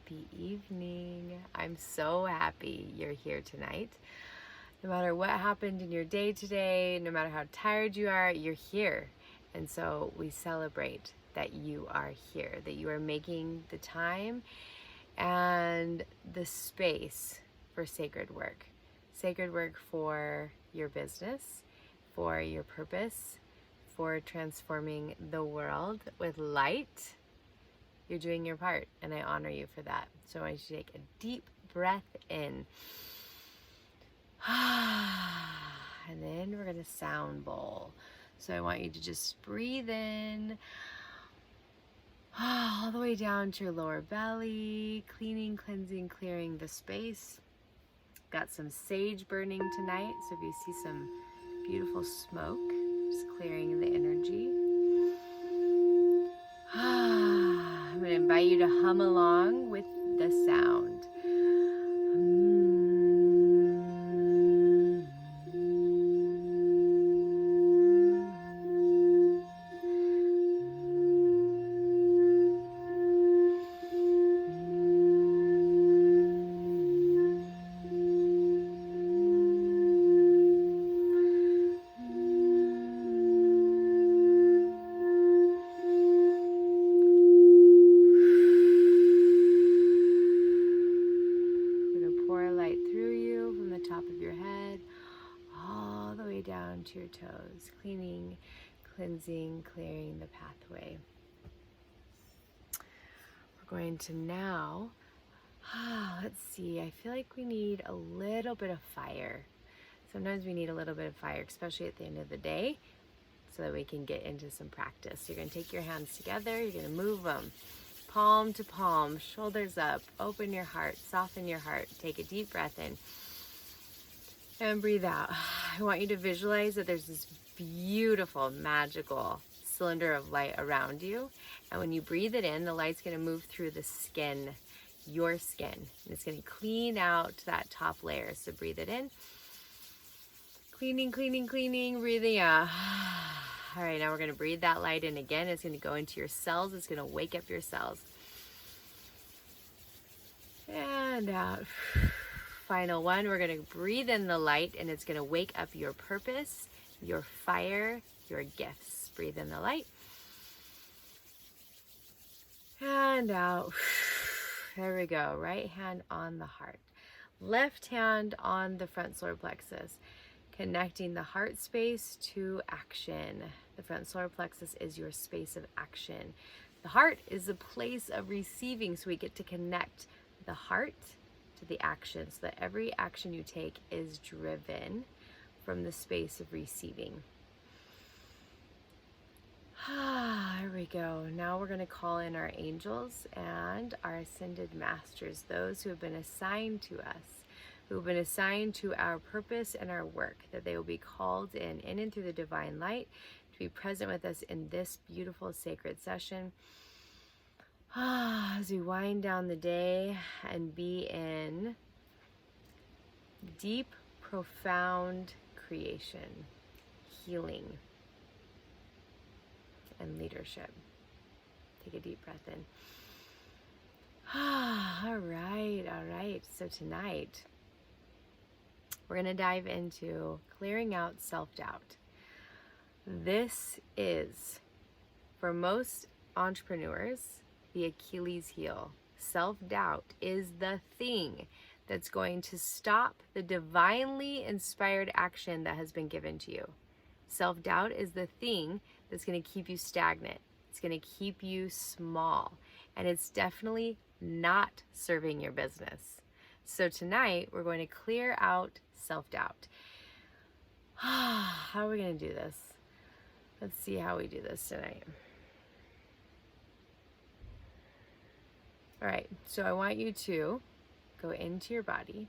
Happy evening. I'm so happy you're here tonight. No matter what happened in your day today, no matter how tired you are, you're here. And so we celebrate that you are here, that you are making the time and the space for sacred work. Sacred work for your business, for your purpose, for transforming the world with light. You're doing your part, and I honor you for that. So I want you to take a deep breath in. And then we're going to sound bowl. So I want you to just breathe in all the way down to your lower belly, cleaning, cleansing, clearing the space. Got some sage burning tonight, so if you see some beautiful smoke, just clearing the energy. I'm going to invite you to hum along with the sound. Down to your toes, cleaning, cleansing, clearing the pathway. We're going to now, let's see, I feel like we need a little bit of fire. Sometimes we need a little bit of fire, especially at the end of the day, so that we can get into some practice. You're going to take your hands together, you're going to move them palm to palm, shoulders up, open your heart, soften your heart, take a deep breath in. And breathe out. I want you to visualize that there's this beautiful, magical cylinder of light around you. And when you breathe it in, the light's going to move through the skin, your skin. And it's going to clean out that top layer. So breathe it in. Cleaning, cleaning, cleaning, breathing out. All right, now we're going to breathe that light in again. It's going to go into your cells. It's going to wake up your cells. And out. Final one, we're going to breathe in the light, and it's going to wake up your purpose, your fire, your gifts. Breathe in the light. And out. There we go. Right hand on the heart. Left hand on the front solar plexus. Connecting the heart space to action. The front solar plexus is your space of action. The heart is a place of receiving, so we get to connect the heart to the action, so that every action you take is driven from the space of receiving. Here we go. Now we're going to call in our angels and our ascended masters, those who have been assigned to us, who have been assigned to our purpose and our work, that they will be called in and through the divine light to be present with us in this beautiful sacred session. As we wind down the day and be in deep, profound creation, healing, and leadership. Take a deep breath in. All right. So tonight, we're going to dive into clearing out self-doubt. This is, for most entrepreneurs, the Achilles heel. Self-doubt is the thing that's going to stop the divinely inspired action that has been given to you. Self-doubt is the thing that's going to keep you stagnant. It's going to keep you small. And it's definitely not serving your business. So tonight, we're going to clear out self-doubt. How are we going to do this? Let's see how we do this tonight. All right, so I want you to go into your body.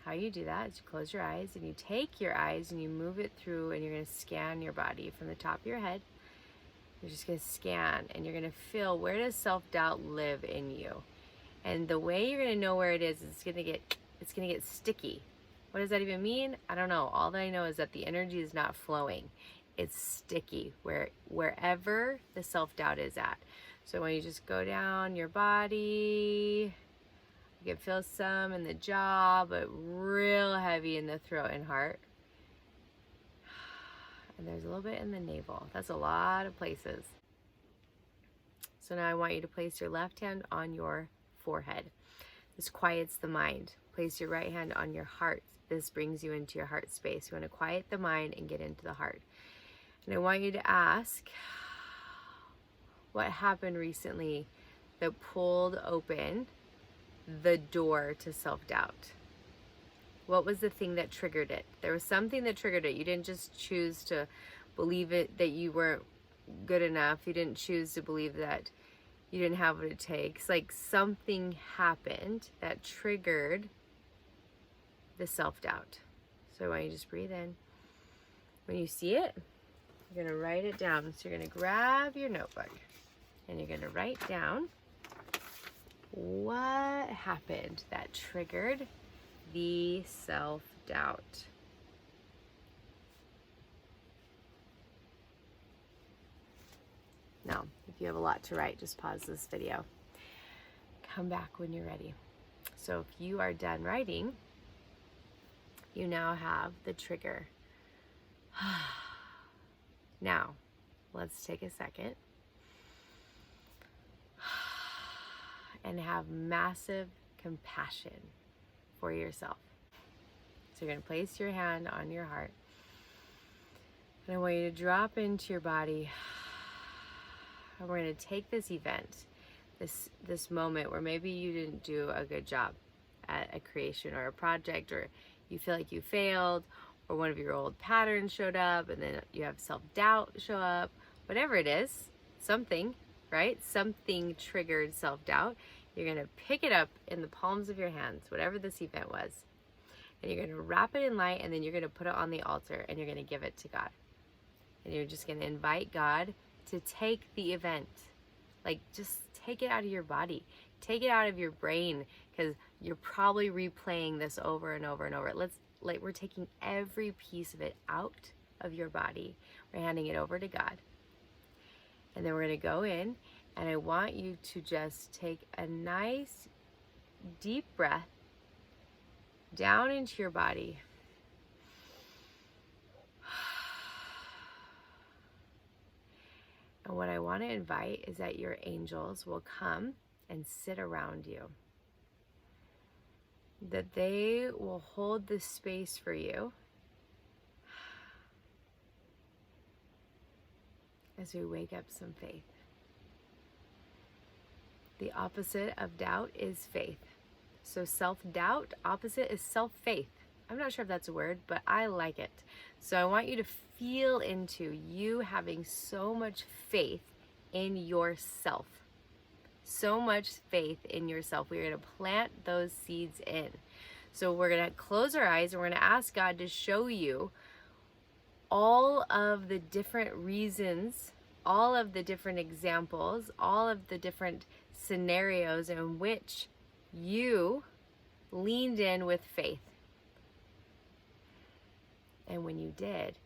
How you do that is you close your eyes and you take your eyes and you move it through, and you're going to scan your body from the top of your head. You're just going to scan, and you're going to feel, where does self-doubt live in you? And the way you're going to know where it is going to get sticky. What does that even mean? I don't know. All that I know is that the energy is not flowing. It's sticky wherever the self-doubt is at. So when you just go down your body, you can feel some in the jaw, but real heavy in the throat and heart. And there's a little bit in the navel. That's a lot of places. So now I want you to place your left hand on your forehead. This quiets the mind. Place your right hand on your heart. This brings you into your heart space. You want to quiet the mind and get into the heart. And I want you to ask, what happened recently that pulled open the door to self-doubt? What was the thing that triggered it? There was something that triggered it. You didn't just choose to believe it, that you weren't good enough. You didn't choose to believe that you didn't have what it takes. Like something happened that triggered the self-doubt. So I want you to just breathe in. When you see it, you're going to write it down. So you're going to grab your notebook and you're going to write down what happened that triggered the self-doubt. Now, if you have a lot to write, just pause this video. Come back when you're ready. So if you are done writing, you now have the trigger. Now, let's take a second and have massive compassion for yourself. So you're going to place your hand on your heart. And I want you to drop into your body. And we're going to take this event, this moment where maybe you didn't do a good job at a creation or a project, or you feel like you failed, or one of your old patterns showed up, and then you have self-doubt show up. Whatever it is, something, right? Something triggered self-doubt. You're going to pick it up in the palms of your hands, whatever this event was, and you're going to wrap it in light, and then you're going to put it on the altar, and you're going to give it to God. And you're just going to invite God to take the event. Like, just take it out of your body. Take it out of your brain, because you're probably replaying this over and over and over. We're taking every piece of it out of your body. We're handing it over to God. And then we're going to go in, and I want you to just take a nice deep breath down into your body. And what I want to invite is that your angels will come and sit around you. That they will hold this space for you as we wake up some faith. The opposite of doubt is faith. So self-doubt, opposite is self-faith. I'm not sure if that's a word, but I like it. So I want you to feel into you having so much faith in yourself. So much faith in yourself. We're going to plant those seeds in. So we're going to close our eyes and we're going to ask God to show you all of the different reasons, all of the different examples, all of the different scenarios in which you leaned in with faith. And when you did,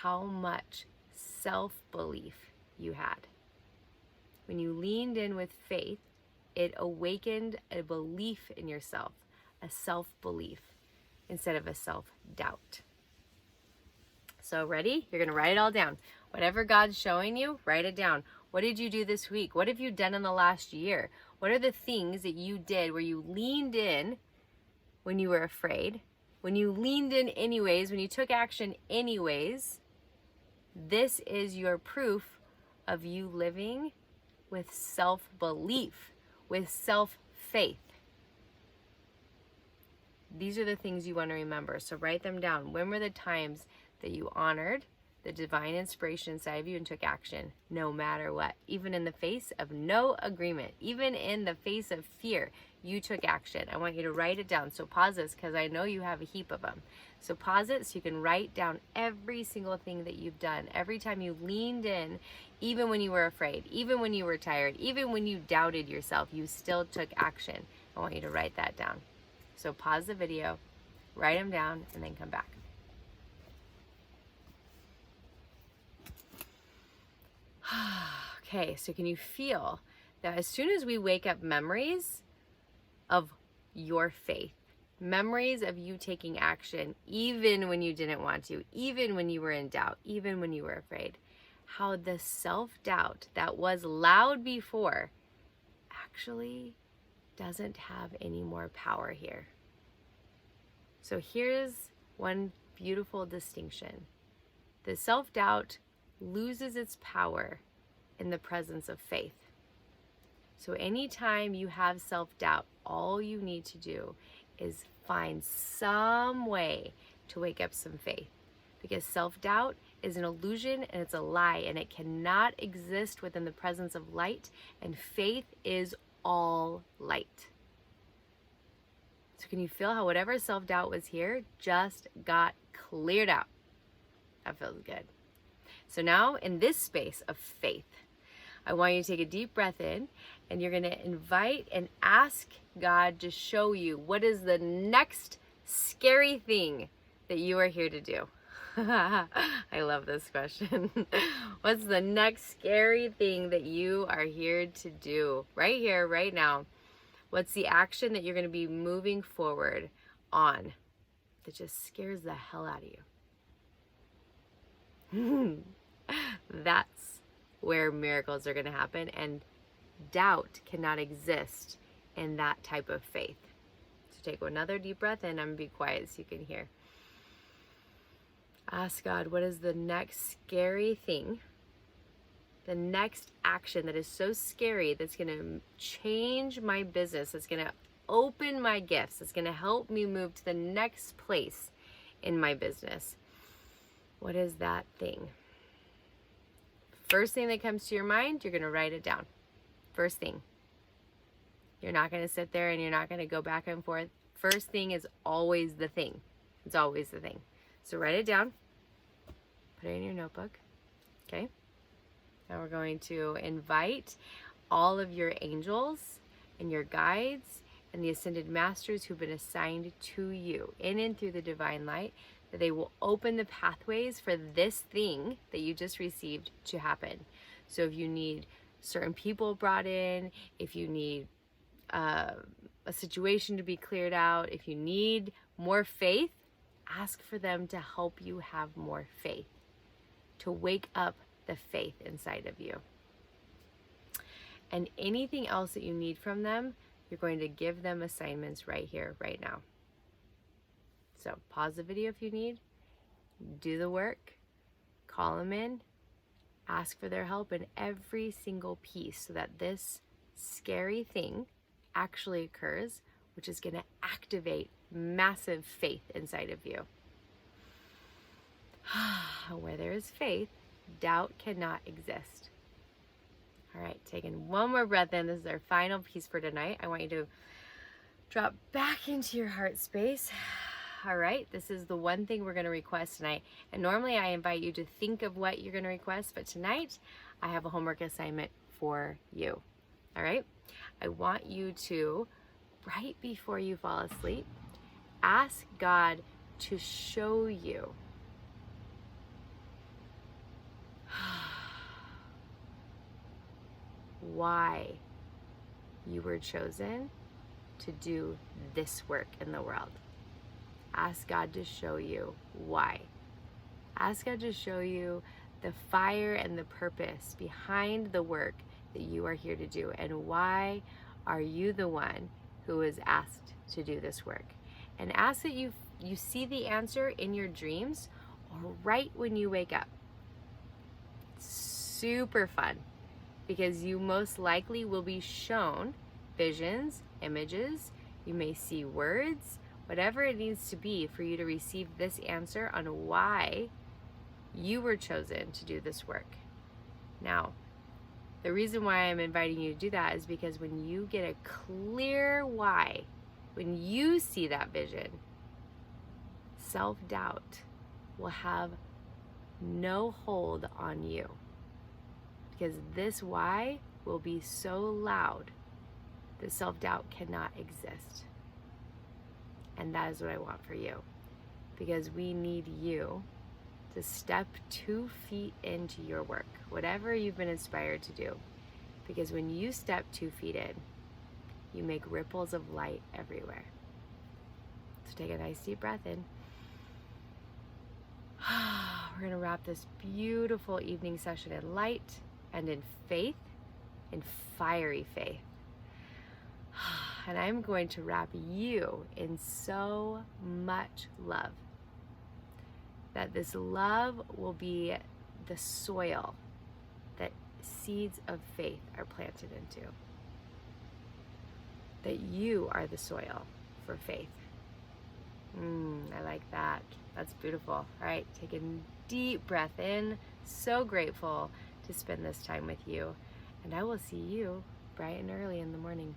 how much self-belief you had. When you leaned in with faith, it awakened a belief in yourself, a self-belief, instead of a self-doubt. So ready? You're going to write it all down. Whatever God's showing you, write it down. What did you do this week? What have you done in the last year? What are the things that you did where you leaned in when you were afraid? When you leaned in anyways, when you took action anyways? This is your proof of you living with self-belief, with self-faith. These are the things you want to remember. So write them down. When were the times that you honored the divine inspiration inside of you and took action, no matter what? Even in the face of no agreement, even in the face of fear, you took action. I want you to write it down. So pause this, because I know you have a heap of them. So pause it so you can write down every single thing that you've done. Every time you leaned in, even when you were afraid, even when you were tired, even when you doubted yourself, you still took action. I want you to write that down. So pause the video, write them down, and then come back. Okay, so can you feel that as soon as we wake up memories of your faith, memories of you taking action, even when you didn't want to, even when you were in doubt, even when you were afraid, how the self-doubt that was loud before actually doesn't have any more power here. So here's one beautiful distinction. The self-doubt loses its power in the presence of faith. So anytime you have self-doubt, all you need to do is find some way to wake up some faith. Because self-doubt is an illusion and it's a lie, and it cannot exist within the presence of light, and faith is all light. So can you feel how whatever self-doubt was here just got cleared out? That feels good. So now in this space of faith, I want you to take a deep breath in, and you're going to invite and ask God to show you what is the next scary thing that you are here to do. I love this question. What's the next scary thing that you are here to do right here, right now? What's the action that you're going to be moving forward on that just scares the hell out of you? That's where miracles are going to happen, and doubt cannot exist in that type of faith. So take another deep breath in. I'm going to be quiet so you can hear. Ask God, what is the next scary thing, the next action that is so scary that's going to change my business, that's going to open my gifts, that's going to help me move to the next place in my business? What is that thing? First thing that comes to your mind, you're going to write it down. First thing. You're not going to sit there and you're not going to go back and forth. First thing is always the thing. It's always the thing. So write it down. Put it in your notebook. Okay? Now we're going to invite all of your angels and your guides and the ascended masters who've been assigned to you in and through the divine light, that they will open the pathways for this thing that you just received to happen. So if you need certain people brought in, if you need a situation to be cleared out, if you need more faith, ask for them to help you have more faith, to wake up the faith inside of you. And anything else that you need from them, you're going to give them assignments right here, right now. So pause the video if you need, do the work, call them in, ask for their help in every single piece so that this scary thing actually occurs, which is going to activate massive faith inside of you. Where there is faith, doubt cannot exist. All right, taking one more breath in. This is our final piece for tonight. I want you to drop back into your heart space. All right, this is the one thing we're going to request tonight. And normally I invite you to think of what you're going to request, but tonight I have a homework assignment for you. All right, I want you to, right before you fall asleep, ask God to show you why you were chosen to do this work in the world. Ask God to show you why. Ask God to show you the fire and the purpose behind the work that you are here to do, and why are you the one who is asked to do this work. And ask that you see the answer in your dreams or right when you wake up. Super fun, because you most likely will be shown visions, images, you may see words, whatever it needs to be for you to receive this answer on why you were chosen to do this work. Now, the reason why I'm inviting you to do that is because when you get a clear why, when you see that vision, self-doubt will have no hold on you, because this why will be so loud that self-doubt cannot exist. And that is what I want for you, because we need you to step 2 feet into your work, whatever you've been inspired to do. Because when you step 2 feet in, you make ripples of light everywhere. So take a nice deep breath in. We're going to wrap this beautiful evening session in light and in faith, in fiery faith. And I'm going to wrap you in so much love, that this love will be the soil that seeds of faith are planted into. That you are the soil for faith. I like that. That's beautiful. All right, take a deep breath in. So grateful to spend this time with you. And I will see you bright and early in the morning.